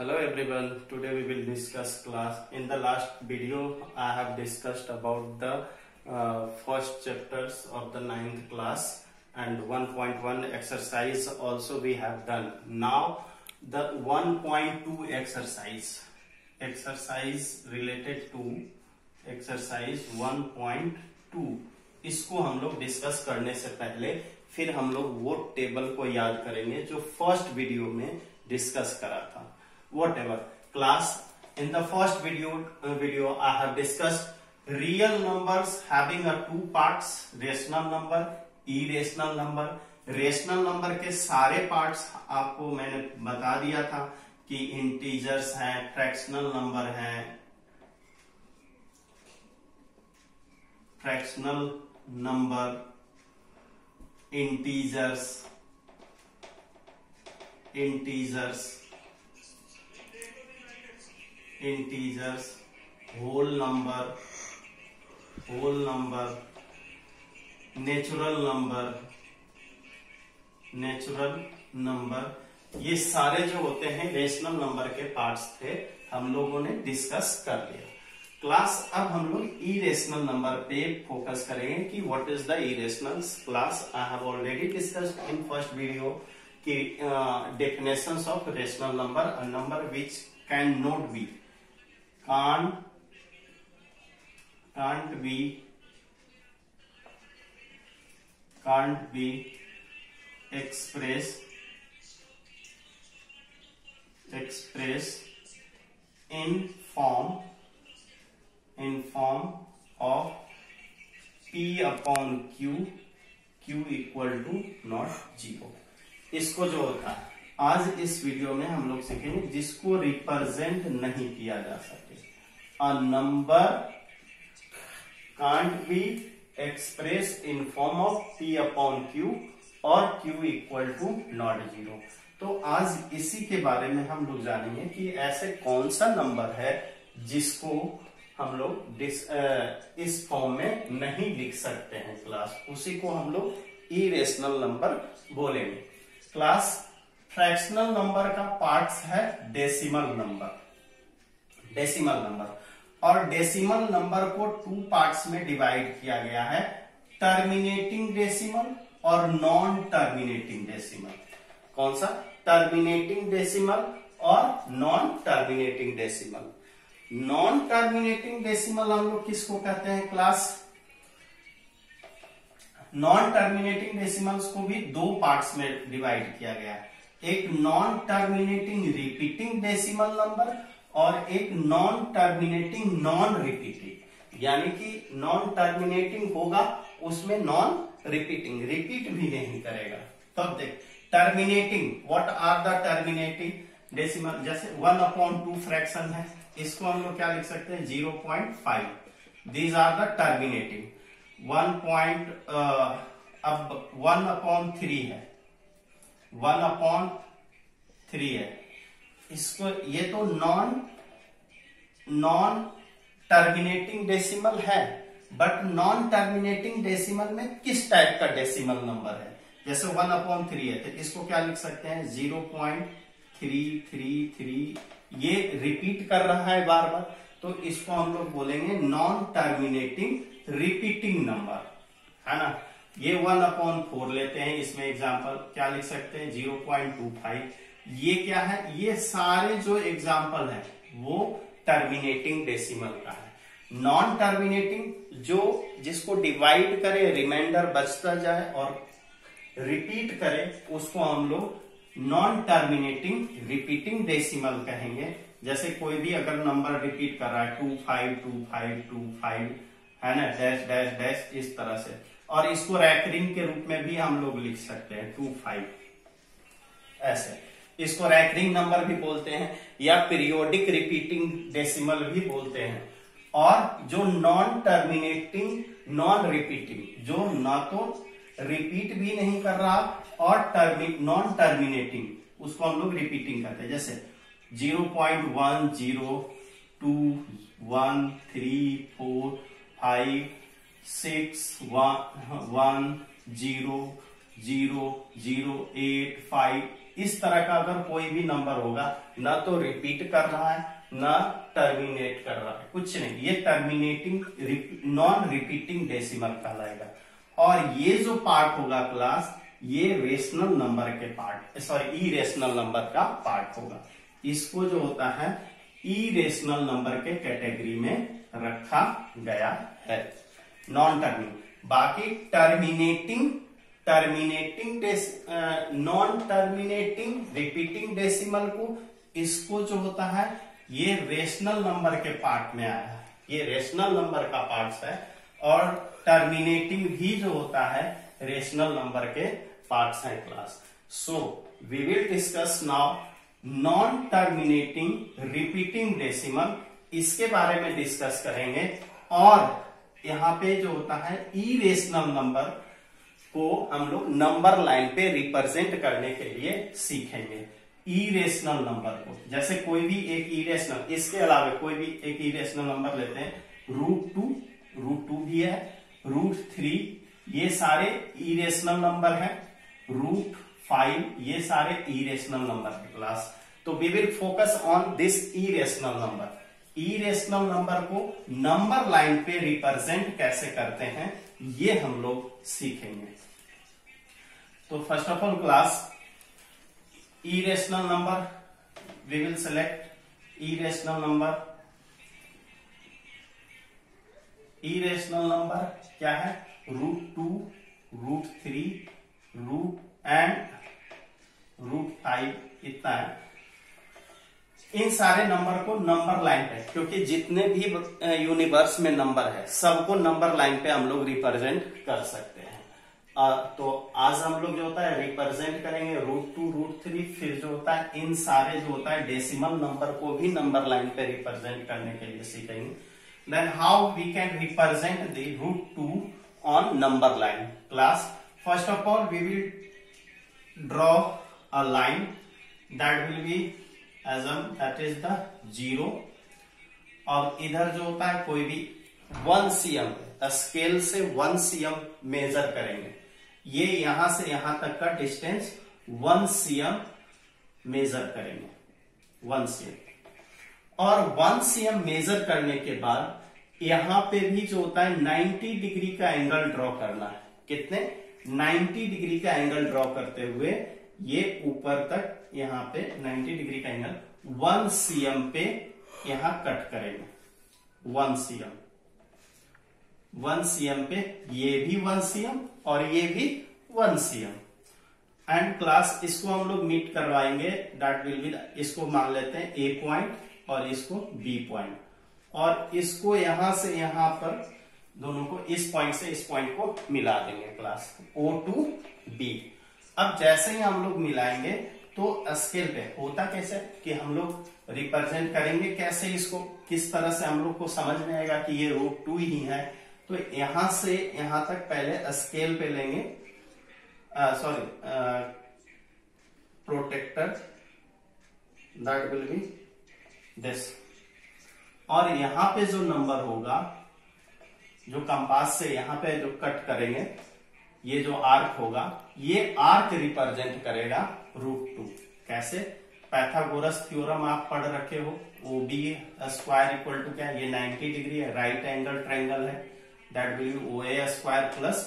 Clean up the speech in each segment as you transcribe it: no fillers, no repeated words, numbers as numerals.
Hello everyone, today we will discuss class. In the last video I have discussed about the first chapters of the 9th class and 1.1 exercise also we have done. Now the 1.2 exercise related to exercise 1.2, इसको हम लोग discuss करने से पहले फिर हम लोग वो टेबल को याद करेंगे जो फर्स्ट वीडियो में डिस्कस करा था. Whatever class, in the first video I have discussed real numbers having a two parts, rational number, irrational number. Rational number के सारे पार्ट्स आपको मैंने बता दिया था कि इंटीजर्स हैं, फ्रैक्शनल नंबर हैं, fractional number, integers, whole number, natural number, ये सारे जो होते हैं रेशनल नंबर के पार्ट्स थे, हम लोगों ने डिस्कस कर लिया. क्लास अब हम लोग इरेशनल नंबर पे फोकस करेंगे कि what is the irrationals. Class I have already discussed in first video कि definitions of rational number, a number which can not be can't be expressed in form of P upon Q equal to not 0. इसको जो होता है आज इस video में हम लोग सीखेंगे जिसको रिप्रेजेंट नहीं किया जा सके. A number can't be express in form of P upon Q और Q इक्वल टू नॉट 0. तो आज इसी के बारे में हम लोग जानेंगे कि ऐसे कौन सा नंबर है जिसको हम लोग इस फॉर्म में नहीं लिख सकते हैं. क्लास उसी को हम लोग इरेशनल नंबर बोलेंगे. क्लास फ्रैक्शनल नंबर का पार्ट्स है डेसिमल नंबर और डेसिमल नंबर को टू पार्ट्स में डिवाइड किया गया है, टर्मिनेटिंग डेसिमल और नॉन टर्मिनेटिंग डेसिमल. कौन सा? टर्मिनेटिंग डेसिमल और non terminating decimal. Non terminating decimal हम लोग किसको कहते हैं क्लास? नॉन टर्मिनेटिंग डेसिमल्स को भी दो पार्ट्स में डिवाइड किया गया है. एक non terminating repeating decimal number और एक नॉन टर्मिनेटिंग नॉन रिपीटिंग. यानी कि नॉन टर्मिनेटिंग होगा उसमें नॉन रिपीटिंग, रिपीट भी नहीं करेगा. तब देख terminating, what are the terminating decimal? जैसे 1/2 फ्रैक्शन है, इसको हम लोग क्या लिख सकते हैं? 0.5. These are the terminating. 1/3 है, 1/3 है. इसको ये तो नॉन टर्मिनेटिंग डेसिमल है, बट नॉन टर्मिनेटिंग डेसिमल में किस टाइप का डेसिमल नंबर है? जैसे 1/3 है तो इसको क्या लिख सकते हैं? 0.333. ये रिपीट कर रहा है बार बार, तो इसको हम लोग बोलेंगे नॉन टर्मिनेटिंग रिपीटिंग नंबर, है ना. ये 1/4 लेते हैं, इसमें एग्जांपल क्या लिख सकते हैं? 0.25. ये क्या है? ये सारे जो एग्जांपल है वो टर्मिनेटिंग डेसिमल का है. नॉन टर्मिनेटिंग जिसको डिवाइड करे, रिमाइंडर बचता जाए और रिपीट करे, उसको हम लोग नॉन टर्मिनेटिंग रिपीटिंग डेसिमल कहेंगे. जैसे कोई भी अगर नंबर रिपीट कर रहा है 252525, है ना, डैश डैश डैश, इस तरह से. और इसको रैकरिंग के रूप में भी हम लोग लिख सकते हैं 25 ऐसे. इसको रैकरिंग नंबर भी बोलते हैं या पीरियोडिक रिपीटिंग डेसिमल भी बोलते हैं. और जो नॉन टर्मिनेटिंग नॉन रिपीटिंग, जो ना तो रिपीट भी नहीं कर रहा और नॉन टर्मिनेटिंग, उसको हम लोग रिपीटिंग करते हैं. जैसे 0.1 0 2 1 3 4 5 6 1 1 0 0 0 8 5 इस तरह का अगर कोई भी नंबर होगा, ना तो रिपीट कर रहा है ना टर्मिनेट कर रहा है, कुछ नहीं, ये टर्मिनेटिंग नॉन रिपीटिंग डेसिमल कहलाएगा। और ये जो पार्ट होगा क्लास, ये रेशनल नंबर के पार्ट, सॉरी इरेशनल नंबर का पार्ट होगा। इसको जो होता है इरेशनल नंबर के कैटेगरी में रखा गया है, नॉन टर्मिनेटिंग। बाकी नॉन टर्मिनेटिंग रिपीटिंग डेसिमल को, इसको जो होता है ये रेशनल नंबर के पार्ट में आया है, ये रेशनल नंबर का पार्ट है। और टर्मिनेटिंग भी जो होता है रेशनल नंबर के पार्ट्स हैं class. So we will discuss now non terminating repeating decimal, इसके बारे में डिस्कस करेंगे। और यहाँ पे जो होता है इरेशनल नंबर को हम लोग नंबर लाइन पे रिप्रेजेंट करने के लिए सीखेंगे। इरेशनल नंबर को, जैसे कोई भी एक इरेशनल, इसके अलावा कोई भी एक इरेशनल नंबर लेते हैं, √2 भी है, √3, ये सारे इरेशनल नंबर हैं, √5, ये सारे इरेशनल नंबर है क्लास। तो we will focus on this irrational number. Irrational number को नंबर लाइन पे रिप्रेजेंट कैसे करते हैं, ये हम लोग सीखेंगे। तो first of all class, irrational number, we will select irrational number. Irrational number क्या है, √2, √3, √5, इतना है। इन सारे नंबर को नंबर लाइन पे, क्योंकि जितने भी यूनिवर्स में नंबर है सबको नंबर लाइन पे हम लोग रिप्रेजेंट कर सकते हैं। तो आज हम लोग जो होता है रिप्रेजेंट करेंगे √2, √3, फिर जो होता है इन सारे जो होता है डेसिमल नंबर को भी नंबर लाइन पे रिप्रेजेंट करने के लिए सीखेंगे। Then how we can represent the √2 on number line class. First of all we will draw a line that will be that is the 0। और इधर जो होता है कोई भी 1 cm स्केल से 1 cm मेजर करेंगे, ये यहां से यहां तक का डिस्टेंस 1 cm मेजर करेंगे, 1 cm। और 1 cm मेजर करने के बाद यहां पे भी जो होता है 90 डिग्री का एंगल ड्रॉ करना है। कितने, 90 डिग्री का एंगल ड्रॉ करते हुए ये ऊपर तक यहां पे 90 डिग्री का एंगल 1 cm पे यहां कट करेंगे, 1 cm पे, ये भी 1 cm और ये भी 1 cm। एंड क्लास इसको हम लोग मीट करवाएंगे, दैट विल बी, इसको मान लेते हैं A पॉइंट और इसको B पॉइंट, और इसको यहां से यहां पर दोनों को इस पॉइंट से इस पॉइंट को मिला देंगे क्लास, O to B। अब जैसे ही हम लोग मिलाएंगे तो स्केल पे होता कैसे कि हम लोग रिप्रेजेंट करेंगे कैसे, इसको किस तरह से हम लोग को समझ में आएगा कि ये √2 ही है। तो यहां से यहां तक पहले स्केल पे लेंगे, sorry protractor, that will be this. और यहां पे जो नंबर होगा, जो कंपास से यहां पे जो कट करेंगे, ये जो आर्क होगा, ये आर्क रिप्रेजेंट करेगा √2। कैसे, पाइथागोरस थ्योरम आप पढ़ रखे हो, OB² इक्वल टू क्या, ये 90 डिग्री है, राइट एंगल ट्रायंगल है, that will be OA² plus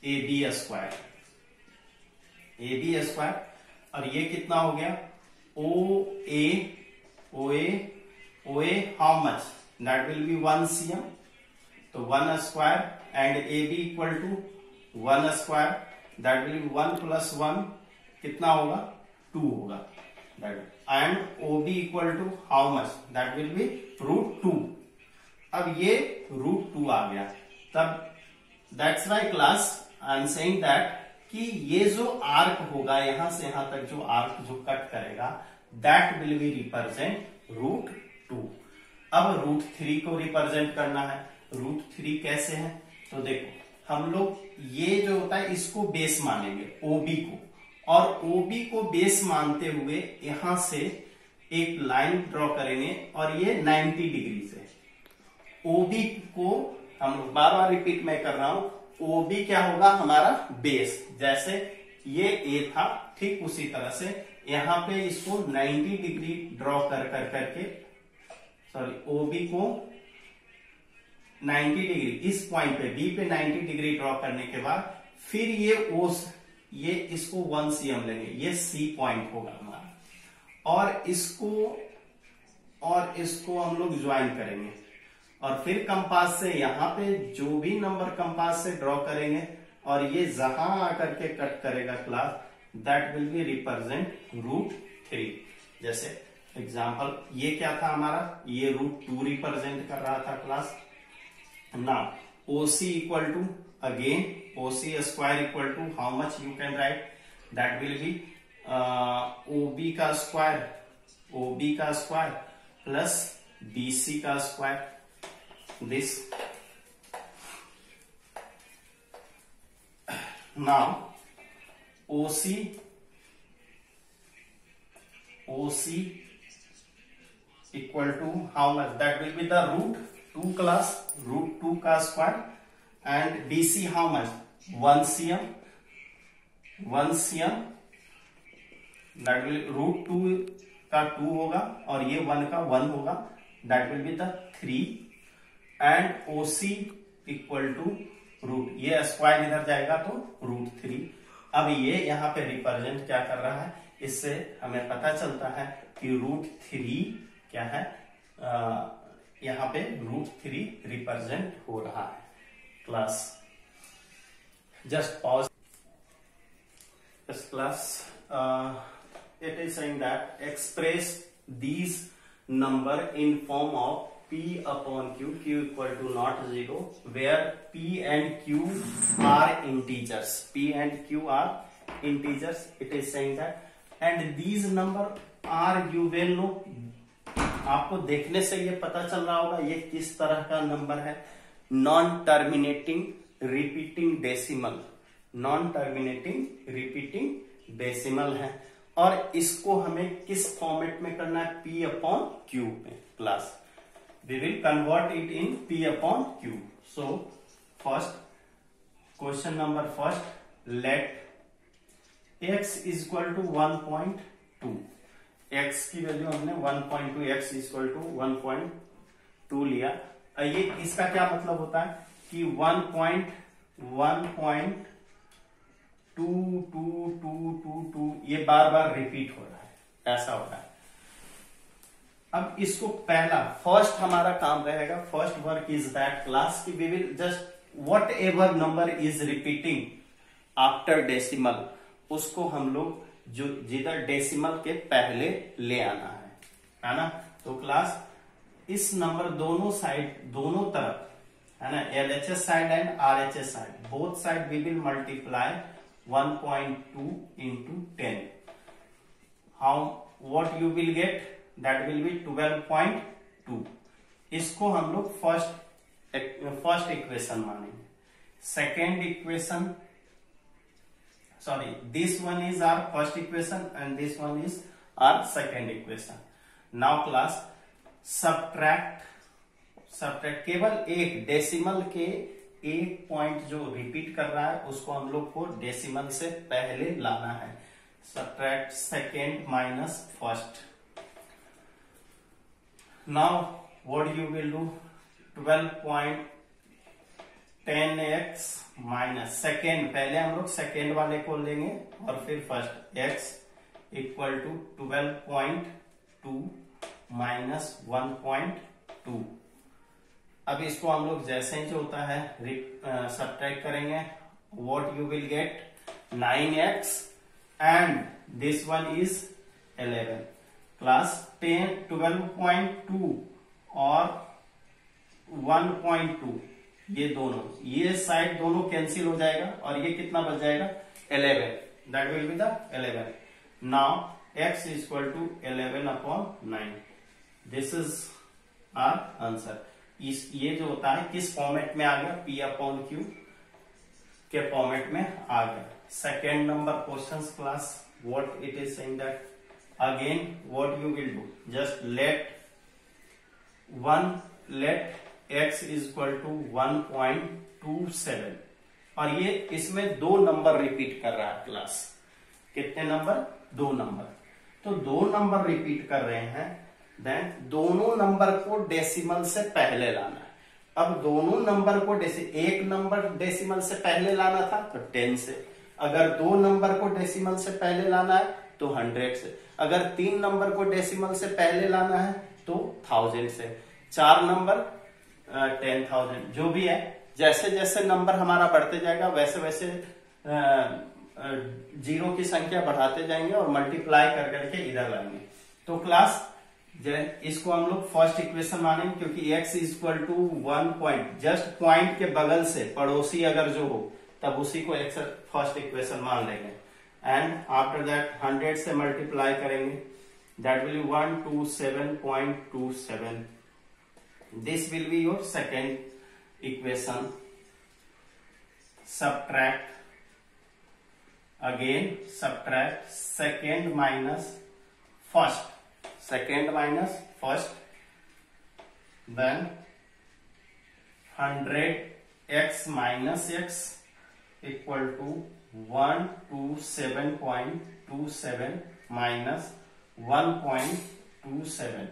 AB²। AB², और ये कितना हो गया, OA how much, that will be 1 cm, तो 1² and AB equal to 1², that will be 1 + 1 कितना होगा, 2 होगा, and OB equal to how much, that will be √2। अब ये √2 आ गया, तब that's why class I am saying that कि ये जो आर्क होगा यहां से यहां तक जो आर्क जो कट करेगा, दैट विल बी रिप्रेजेंट √2। अब √3 को रिप्रेजेंट करना है। √3 कैसे है, तो देखो हम लोग ये जो होता है इसको बेस मानेंगे OB को, और OB को बेस मानते हुए यहां से एक लाइन ड्रॉ करेंगे, और ये 90 डिग्री से OB को हम लोग बार बार रिपीट मैं कर रहा हूं, OB क्या होगा हमारा बेस। जैसे ये ए था, ठीक उसी तरह से यहां पे इसको 90 डिग्री ड्रॉ करके सॉरी ओबी को 90 डिग्री इस पॉइंट पे बी पे 90 डिग्री ड्रॉ करने के बाद फिर ये इसको 1 cm लेंगे, ये सी पॉइंट होगा हमारा, और इसको हम लोग ज्वाइन करेंगे और फिर कंपास से यहां पे जो भी नंबर कंपास से ड्रॉ करेंगे और ये जहां आकर के कट करेगा class, that will B represent √3। जैसे एग्जांपल ये क्या था हमारा, ये √2 रिप्रेजेंट कर रहा था class. Now OC equal to again OC square equal to how much you can write, that will be OB का स्क्वायर प्लस BC का square, this now OC equal to how much, that will be the √2 class, √2 का square, and BC how much, 1 cm, that will √2 का 2 होगा और ये 1 का 1 होगा, that will be the 3 and OC equal to √, ये square इधर जाएगा तो √3। अब ये यहाँ पे रिप्रेजेंट क्या कर रहा है, इससे हमें पता चलता है कि √3 क्या है, यहाँ पे √3 रिप्रेजेंट हो रहा है class. Just pause this class, it is saying that express these number in form of P upon Q, Q equal to not 0, where P and Q are integers. P and Q are integers. It is saying that, and these number are, you will know, आपको देखने से ये पता चल रहा होगा ये किस तरह का नंबर है, non terminating repeating decimal, non terminating repeating decimal है, और इसको हमें किस फॉर्मेट में करना है, P upon Q में class. We will convert it in P upon Q. So first question number first, let x is equal to 1.2, x की वैल्यू हमने 1.2, x is equal to 1.2 लिया। ये इसका क्या मतलब होता है कि 1.2 ये बार बार रिपीट हो रहा है, ऐसा हो रहा है। अब इसको पहला फर्स्ट हमारा काम रहेगा, first work is that class की we will just whatever number is repeating after decimal, उसको हम लोग जो जिधर डेसिमल के पहले ले आना है ना। तो क्लास इस नंबर दोनों साइड, दोनों तरफ है ना, LHS side and RHS side, both side we will multiply 1.2 into 10. How, what you will get, that will be 12.2। इसको हम लोग फर्स्ट इक्वेशन मानेंगे। Second equation, sorry, this one is our first equation and this one is our second equation. Now class subtract केवल एक decimal के एक point जो repeat कर रहा है उसको हम लोग को डेसिमल से पहले लाना है। Subtract second minus first. Now what you will do, 12.10x minus second, पहले हम लोग सेकेंड वाले को लेंगे और फिर first, x equal to 12.2 minus 1.2। अब इसको हम लोग जैसे ही जो होता है सब्ट्रैक्ट करेंगे, what you will get 9x and this one is 11। Class 12.2 और 1.2 ये दोनों, ये साइड दोनों कैंसिल हो जाएगा और ये कितना बच जाएगा 11, that will be the 11। Now x is equal to 11/9, this is our answer. ये जो होता है किस फॉर्मेट में आ गया, P/Q के फॉर्मेट में आ गया। Second number question class, what it is saying that, again what you will do, just let x is equal to 1.27 और ये इसमें दो नंबर रिपीट कर रहा है क्लास। कितने नंबर? 2 नंबर। तो 2 नंबर रिपीट कर रहे हैं, देन दोनों नंबर को डेसिमल से पहले लाना है। अब दोनों नंबर को एक नंबर डेसिमल से पहले लाना था तो 10 से, अगर 2 नंबर को डेसिमल से पहले लाना है तो 100 से, अगर 3 नंबर को डेसिमल से पहले लाना है तो 1000 से, 4 नंबर 10,000, जो भी है। जैसे जैसे नंबर हमारा बढ़ते जाएगा वैसे वैसे जीरो की संख्या बढ़ाते जाएंगे और मल्टीप्लाई कर करके इधर लाएंगे। तो क्लास इसको हम लोग फर्स्ट इक्वेशन मानेंगे, क्योंकि x equal to 1 point, just point के बगल से पड़ोसी अगर जो हो तब उसी को x फर्स्ट इक्वेशन मान लेंगे। एंड आफ्टर दैट 100 से मल्टीप्लाई करेंगे, that will B 127.27। This will be your second equation. subtract again, subtract second minus first, then 100x minus x equal to 127.27 minus 1.27।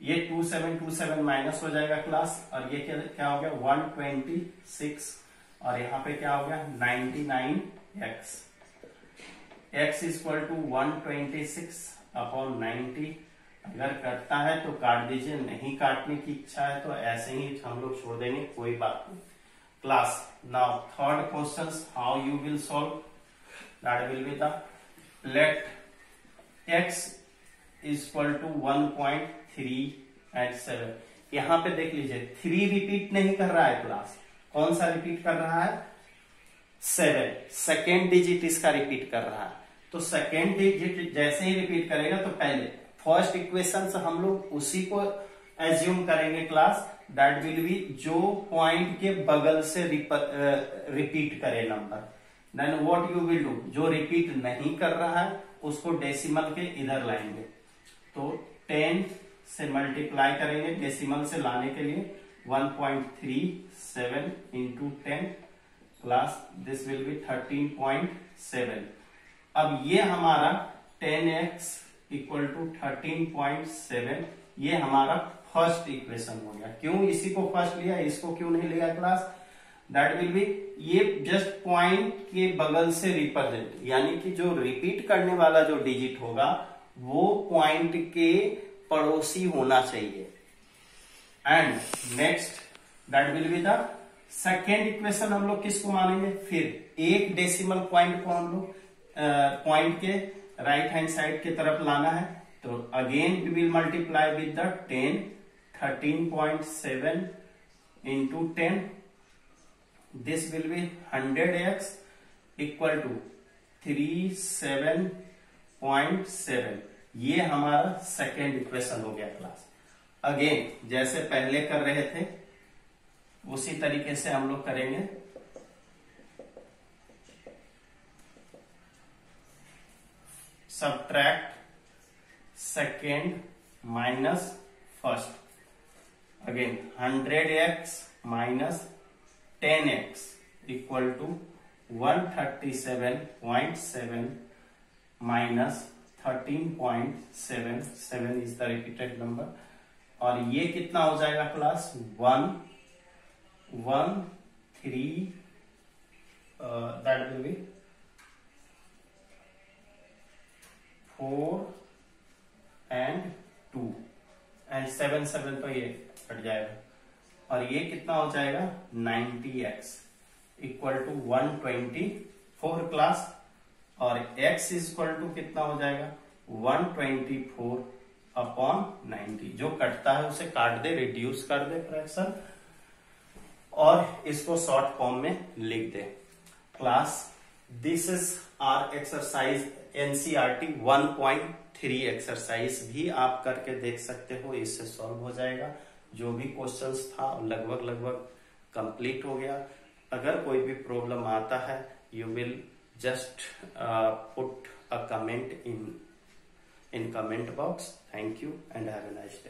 ये 2727 माइनस हो जाएगा क्लास, और ये क्या हो गया 126, और यहाँ पे क्या हो गया 99x। x equal to 126/90। अगर करता है तो काट दीजिए, नहीं काटने की इच्छा है तो ऐसे ही हम लोग छोड़ देंगे, कोई बात नहीं। Class now third question, how you will solve, that will be the let x equal to 1.387। यहाँ पे देख लीजिए 3 रिपीट नहीं कर रहा है क्लास, कौन सा रिपीट कर रहा है 7, सेकेंड डिजिट इसका रिपीट कर रहा है। तो सेकेंड डिजिट जैसे ही रिपीट करेगा तो पहले फर्स्ट इक्वेशन से हम लोग उसी को एज्यूम करेंगे क्लास, दैट विल बी जो पॉइंट के बगल से रिपीट करे number. Then what you will do, जो रिपीट नहीं कर रहा है उसको डेसिमल के इधर लाएंगे। तो 10 से मल्टीप्लाई करेंगे डेसिमल से लाने के लिए, 1.37 into 10 plus this will be 13.7। अब ये हमारा 10x इक्वल टू 13.7, ये हमारा फर्स्ट इक्वेशन हो गया। क्यों इसी को फर्स्ट लिया, इसको क्यों नहीं लिया क्लास, दैट विल बी ये जस्ट पॉइंट के बगल से रिप्रेजेंट, यानी कि जो रिपीट करने वाला जो डिजिट होगा वो पॉइंट के पड़ोसी होना चाहिए। And next that will be the second equation. हम लोग किसको मानेंगे, फिर एक डेसिमल पॉइंट को हम लोग पॉइंट के राइट हैंड साइड की तरफ लाना है। तो again we will multiply with the 10, 13.7 into 10, this will be 100x equal to 37.7। ये हमारा सेकेंड इक्वेशन हो गया क्लास। अगेन जैसे पहले कर रहे थे उसी तरीके से हम लोग करेंगे। Subtract second minus first, again 100x minus 10x equal to 137.7 minus 13.77 is the repeated number. और ये कितना हो जाएगा class 113 that will be 4 and 2 and 7 तो ये कट जाएगा, और ये कितना हो जाएगा 90x इक्वल टू 124 क्लास, और x इक्वल टू कितना हो जाएगा 124/90। जो कटता है उसे काट दे, रिड्यूस कर दे फ्रैक्शन, और इसको शॉर्ट फॉर्म में लिख दे। Class this is our exercise NCERT 1.3 exercise भी आप करके देख सकते हो, इससे सॉल्व हो जाएगा। जो भी क्वेश्चंस था लगभग कंप्लीट हो गया। अगर कोई भी प्रॉब्लम आता है you will just put a comment in comment box. Thank you and have a nice day.